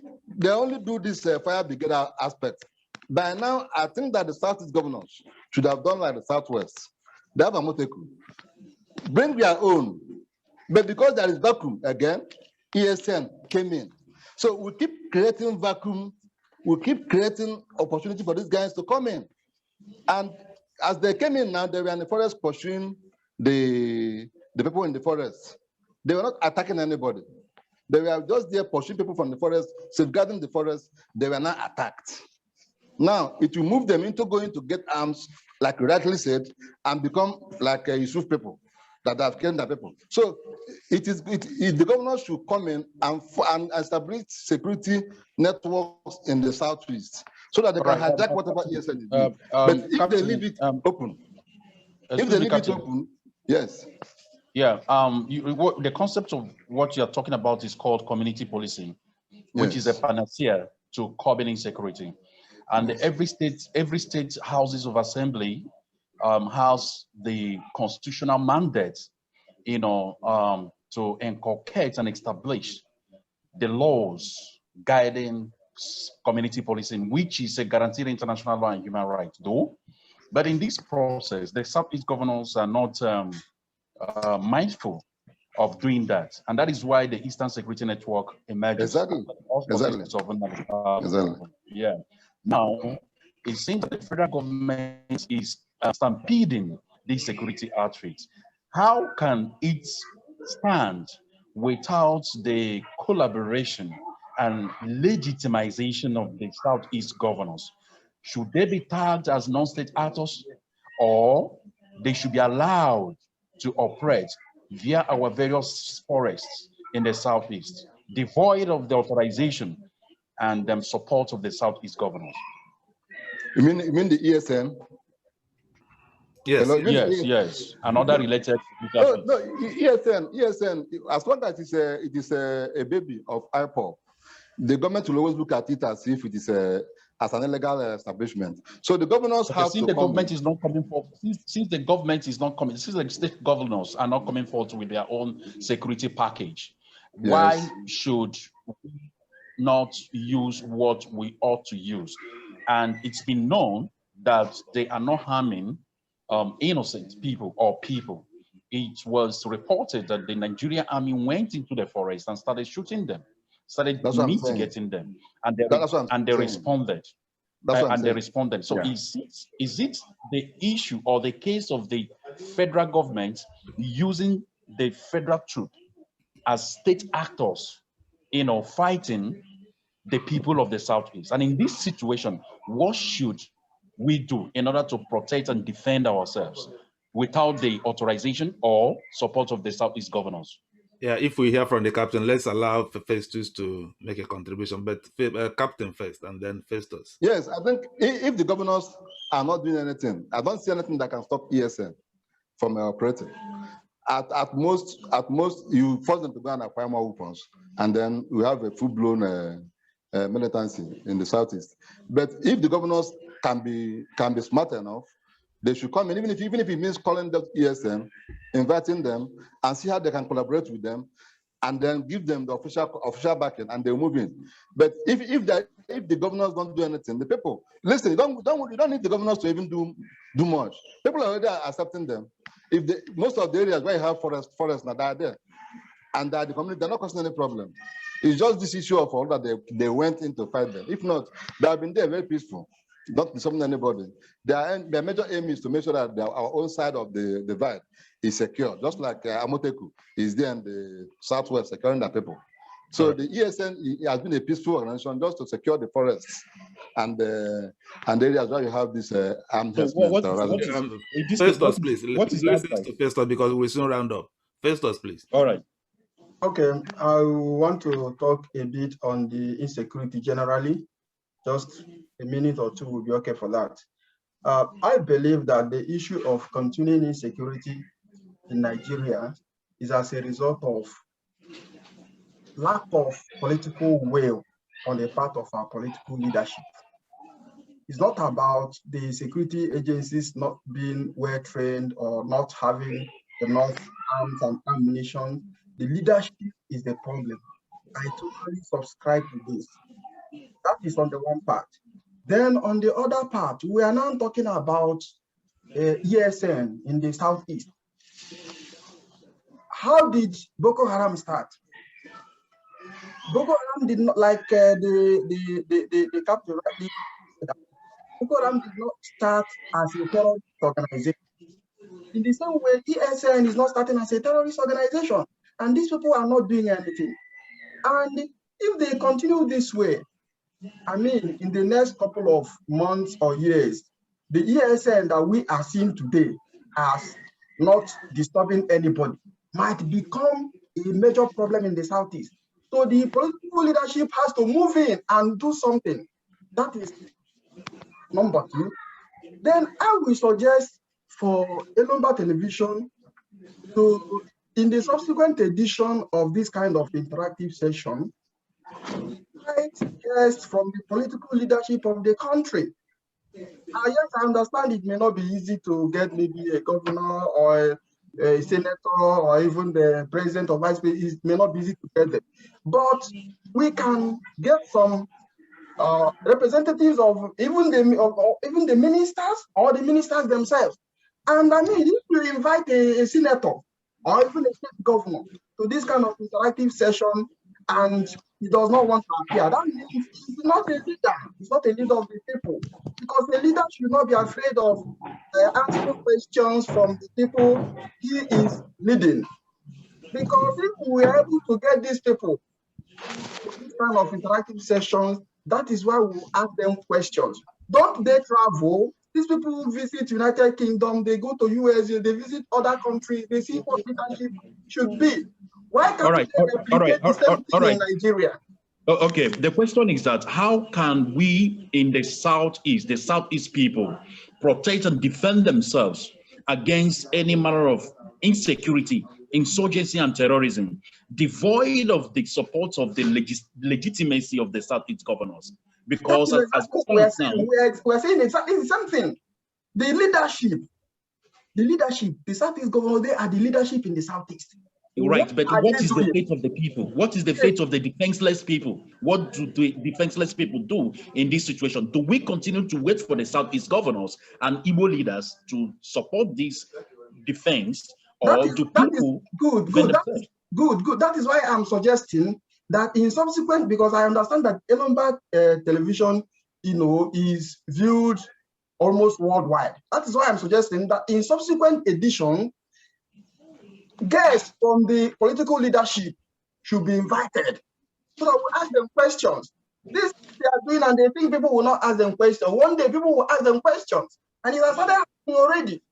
do this fire brigade aspect. By now, I think that the Southeast governors should have done like the Southwest. They have a moteku. Bring their own. But because there is vacuum again, ESN came in. So we keep creating vacuum. We keep creating opportunity for these guys to come in. And as they came in now, they were in the forest pursuing the people in the forest. They were not attacking anybody. They were just there pursuing people from the forest, safeguarding the forest. They were not attacked. Now, it will move them into going to get arms, like you rightly said, and become like Yusuf people that have killed their people. So the governors should come in and establish security networks in the Southeast so that they can hijack whatever ESN is doing. But if Captain, they leave it open, yes. Yeah, the concept of what you're talking about is called community policing, which is a panacea to curbing insecurity. And every state houses of assembly has the constitutional mandate, to inculcate and establish the laws guiding community policing, which is a guaranteed international law and human rights, though. But in this process, the Southeast governors are not mindful of doing that. And that is why the Eastern Security Network emerges. Exactly. Yeah. Now, it seems that the federal government is stampeding these security outfits. How can it stand without the collaboration and legitimization of the Southeast governors? Should they be tagged as non-state actors, or they should be allowed to operate via our various forests in the Southeast, devoid of the authorization and support of the Southeast governors? You mean the ESN? Yes. Hello? Yes. Another related. No, ESN. As long as it is a baby of IPOB, the government will always look at it as if it is as an illegal establishment. So the governors have since the government is not coming forward, since the government is not coming, since the state governors are not coming forward with their own security package, why should we not use what we ought to use? And it's been known that they are not harming innocent people or people. It was reported that the Nigerian army went into the forest and started shooting them, started mitigating them, and they responded. They responded. So is it the issue or the case of the federal government using the federal troop as state actors, fighting the people of the Southeast? And in this situation, what should we do in order to protect and defend ourselves without the authorization or support of the Southeast governors? Yeah, if we hear from the captain, let's allow Festus to make a contribution, but captain first and then Festus. Yes, I think if the governors are not doing anything, I don't see anything that can stop ESN from operating. At most, you force them to go and acquire more weapons, and then we have a full-blown militancy in the Southeast. But if the governors can be smart enough, they should come in, even if it means calling the ESN, inviting them, and see how they can collaborate with them, and then give them the official backing, and they move in. But if the governors don't do anything, the people listen. You don't need the governors to even do much. People are already accepting them. If most of the areas where you have forest now, they are there, and the community, they're not causing any problem. It's just this issue of all that they went in to fight them. If not, they have been there very peaceful, not disturbing anybody. Their major aim is to make sure that our own side of the divide is secure, just like Amoteku is there in the southwest securing the people. So the ESN has been a peaceful organization just to secure the forests and the areas where you have this armed herdsmen. Festus, please. Let's listen to Festus because we'll soon round up. Festus, please. All right. Okay, I want to talk a bit on the insecurity generally. Just a minute or two will be okay for that. I believe that the issue of continuing insecurity in Nigeria is as a result of lack of political will on the part of our political leadership. It's not about the security agencies not being well trained or not having enough arms and ammunition. The leadership is the problem. I totally subscribe to this. That is on the one part. Then on the other part, we are now talking about ESN in the Southeast. How did Boko Haram start? Boko Haram did not, like the captain rightly said, Boko Haram did not start as a terrorist organization. In the same way, ESN is not starting as a terrorist organization, and these people are not doing anything. And if they continue this way, I mean, in the next couple of months or years, the ESN that we are seeing today as not disturbing anybody might become a major problem in the Southeast. So the political leadership has to move in and do something. That is number two. Then I will suggest for Elomba Television to, in the subsequent edition of this kind of interactive session, invite guests from the political leadership of the country. Yes, I understand it may not be easy to get maybe a governor or a senator or even the president or vice president. It may not be easy to get them, but we can get some representatives of even the ministers or the ministers themselves. And I mean, if you invite a senator or even a state governor to this kind of interactive session and he does not want to appear, that means he's not a leader. He's not a leader of the people. Because a leader should not be afraid of answering questions from the people he is leading. Because if we are able to get these people to this kind of interactive sessions, that is why we ask them questions. Don't they travel? These people visit United Kingdom, they go to US, they visit other countries, they see what leadership should be. Why can't we replicate the same thing in Nigeria? Okay, the question is that how can we in the Southeast people, protect and defend themselves against any manner of insecurity, insurgency and terrorism, devoid of the support of the legitimacy of the Southeast governors? Because we're saying exactly the same thing. The leadership, the Southeast governors, they are the leadership in the Southeast. Right, but what is the fate of the people? What is the fate of the defenseless people? What do the defenseless people do in this situation? Do we continue to wait for the Southeast governors and Igbo leaders to support this defense, or do people? Good. That is why I'm suggesting that in subsequent, because I understand that Elomba Television, is viewed almost worldwide. That is why I'm suggesting that in subsequent edition, guests from the political leadership should be invited so that we ask them questions. This they are doing, and they think people will not ask them questions. One day, people will ask them questions, and it has started happening already.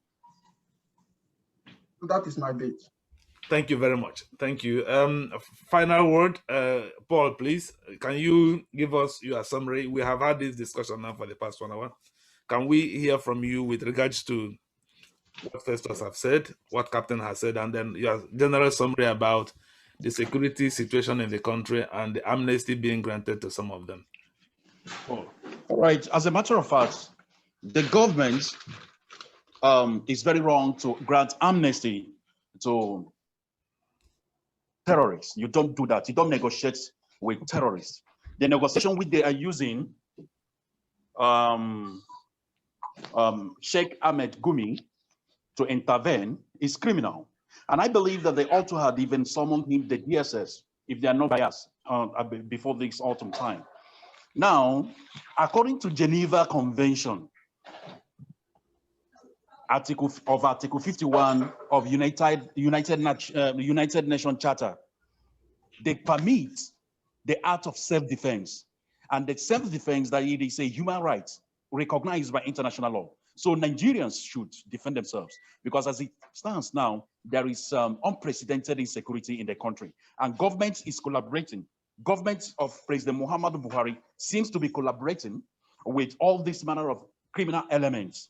So that is my bit. Thank you very much. Thank you. Final word, Paul, please. Can you give us your summary? We have had this discussion now for the past 1 hour. Can we hear from you with regards to what Festus have said, what Captain has said, and then your general summary about the security situation in the country and the amnesty being granted to some of them? All right. As a matter of fact, the government is very wrong to grant amnesty to terrorists. You don't do that. You don't negotiate with terrorists. The negotiation which they are using, Sheikh Ahmed Gumi, to intervene is criminal. And I believe that they also had even summoned him, the DSS, if they are not biased, before this autumn time. Now, according to Geneva Convention, Article 51 of United Nations Charter, they permit the art of self-defense. And the self-defense, that it is a human right recognized by international law. So Nigerians should defend themselves, because as it stands now, there is unprecedented insecurity in the country, and government is collaborating. Government of President Muhammadu Buhari seems to be collaborating with all this manner of criminal elements,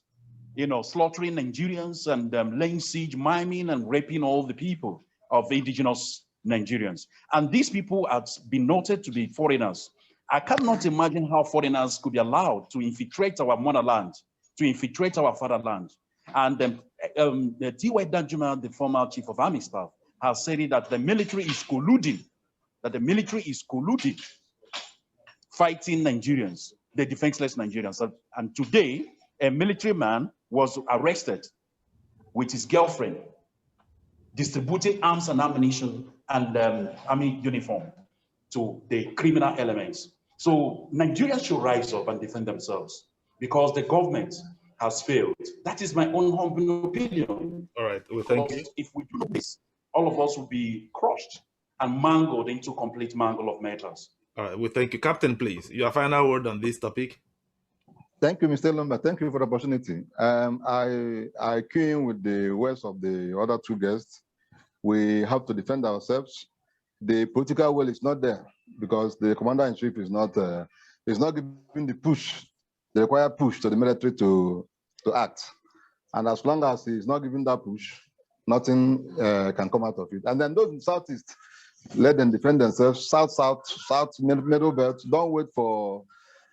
you know, slaughtering Nigerians and laying siege, miming and raping all the people of indigenous Nigerians. And these people have been noted to be foreigners. I cannot imagine how foreigners could be allowed to infiltrate our motherland, to infiltrate our fatherland. And T.Y. Danjuma, the former chief of army staff, has said that the military is colluding, fighting Nigerians, the defenseless Nigerians. And today, a military man was arrested with his girlfriend, distributing arms and ammunition and army uniform to the criminal elements. So Nigerians should rise up and defend themselves, because the government has failed. That is my own humble opinion. All right, well, thank you. If we do this, all of us will be crushed and mangled into complete mangle of matters. All right, well, thank you. Captain, please, your final word on this topic. Thank you, Mr. Lumba. Thank you for the opportunity. I came with the words of the other two guests. We have to defend ourselves. The political will is not there, because the commander-in-chief is not giving the push, the required push to the military to act. And as long as he's not giving that push, nothing can come out of it. And then those in Southeast, let them defend themselves. South, middle belt, don't wait for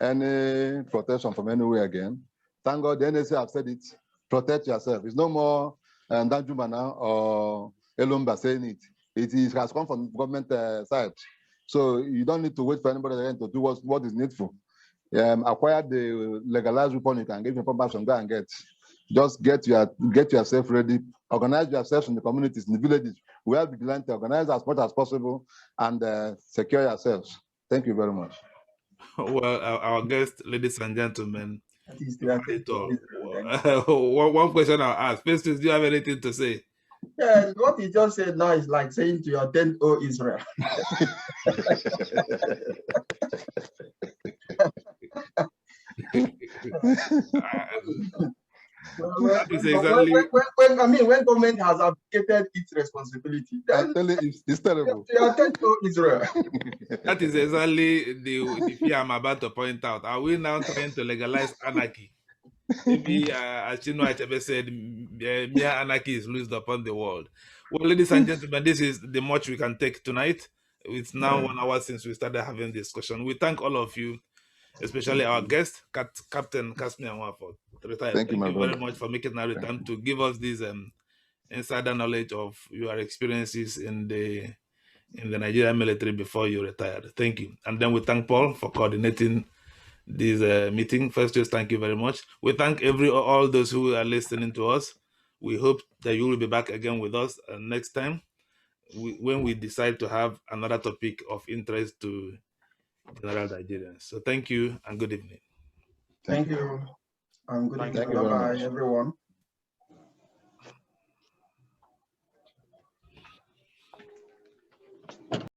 any protection from anywhere again. Thank God the NSA have said it, protect yourself. It's no more Danjuma now or Elumba saying it. It has come from government side. So you don't need to wait for anybody again to do what is needful. Acquire the legalized weapon you can give information, go and get. Just get yourself ready, organize yourselves in the communities, in the villages. We have begun to organize as much as possible and secure yourselves. Thank you very much. Well, our guest, ladies and gentlemen, one question I'll ask. First, do you have anything to say? Yeah, what he just said now is like saying to your tent, "Oh Israel." When government has abdicated its responsibility, then it's terrible. You attend to Israel. That is exactly the fear I'm about to point out. Are we now trying to legalize anarchy? Maybe, as Chinua Achebe said, mere anarchy is loosed upon the world. Well, ladies and gentlemen, this is the much we can take tonight. It's now 1 hour since we started having this discussion. We thank all of you, especially our guest, Captain Casmir Nwafor Rtd. Thank you very much for making a return to give us this insider knowledge of your experiences in the Nigerian military before you retired. Thank you. And then we thank Paul for coordinating this meeting. First, just thank you very much. We thank all those who are listening to us. We hope that you will be back again with us next time when we decide to have another topic of interest to general Nigerians. So thank you and good evening. Thank you. And good evening. Bye-bye, everyone.